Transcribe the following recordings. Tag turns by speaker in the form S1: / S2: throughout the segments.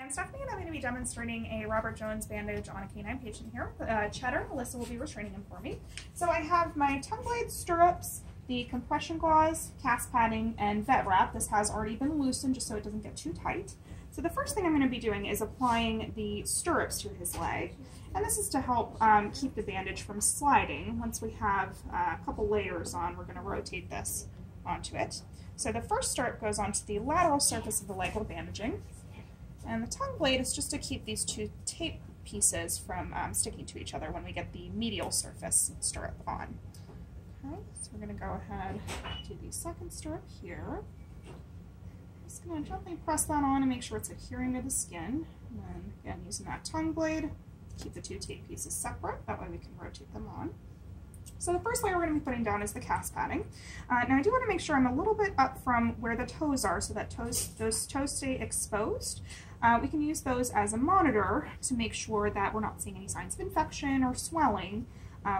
S1: I'm Stephanie, and I'm going to be demonstrating a Robert Jones bandage on a canine patient here. Cheddar and Alyssa will be restraining him for me. So I have my tongue blade, stirrups, the compression gauze, cast padding, and vet wrap. This has already been loosened just so it doesn't get too tight. So the first thing I'm going to be doing is applying the stirrups to his leg. And this is to help keep the bandage from sliding. Once we have a couple layers on, we're going to rotate this onto it. So the first stirrup goes onto the lateral surface of the leg while bandaging. And the tongue blade is just to keep these two tape pieces from sticking to each other when we get the medial surface stirrup on. Okay, so we're going to go ahead and do the second stirrup here. Just going to gently press that on and make sure it's adhering to the skin. And then again, using that tongue blade, keep the two tape pieces separate. That way we can rotate them on. So the first layer we're going to be putting down is the cast padding. Now I do want to make sure I'm a little bit up from where the toes are so that those toes stay exposed. We can use those as a monitor to make sure that we're not seeing any signs of infection or swelling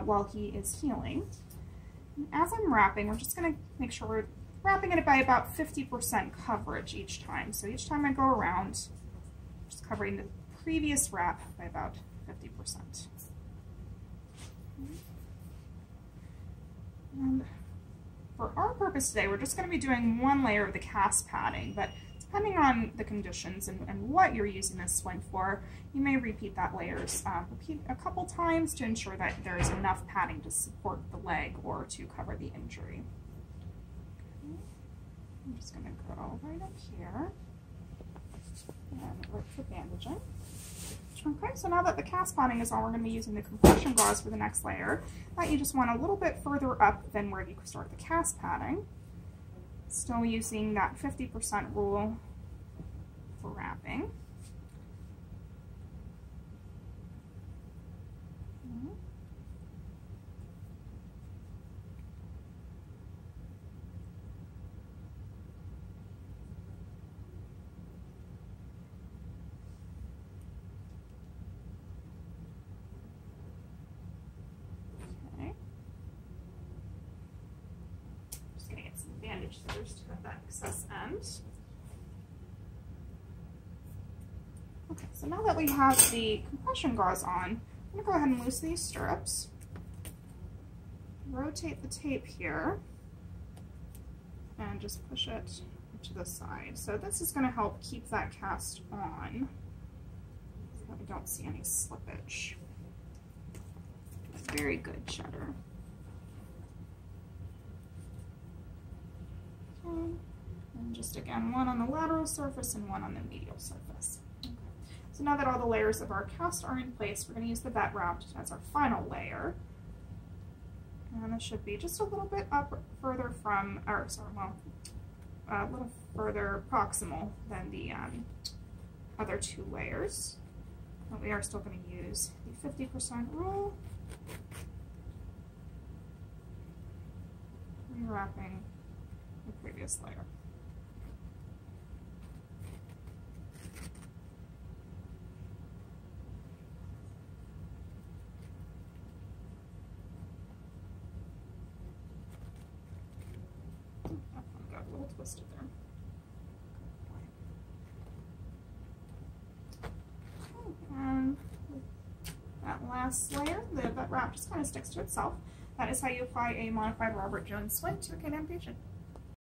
S1: while he is healing. And as I'm wrapping, we're just going to make sure we're wrapping it by about 50% coverage each time. So each time I go around, just covering the previous wrap by about 50%. And for our purpose today, we're just going to be doing one layer of the cast padding, but depending on the conditions and what you're using this splint for, you may repeat that layers repeat a couple times to ensure that there is enough padding to support the leg or to cover the injury. Okay. I'm just going to go right up here and look for bandaging. Okay, so now that the cast padding is on, we're going to be using the compression gauze for the next layer. That you just want a little bit further up than where you start the cast padding. Still using that 50% rule for wrapping. Bandage scissors to cut that excess end. Okay, so now that we have the compression gauze on, I'm going to go ahead and loosen these stirrups. Rotate the tape here and just push it to the side. So this is going to help keep that cast on so that we don't see any slippage. Very good, Cheddar. And just again, one on the lateral surface and one on the medial surface. Okay. So now that all the layers of our cast are in place, we're going to use the vet wrap as our final layer. And this should be just a little bit up further from, or sorry, well, a little further proximal than the other two layers. But we are still going to use the 50% rule. Rewrapping the previous layer. Oh, that one got a little twisted there. Okay, and with that last layer, the vet wrap just kind of sticks to itself. That is how you apply a modified Robert Jones splint to a canine patient.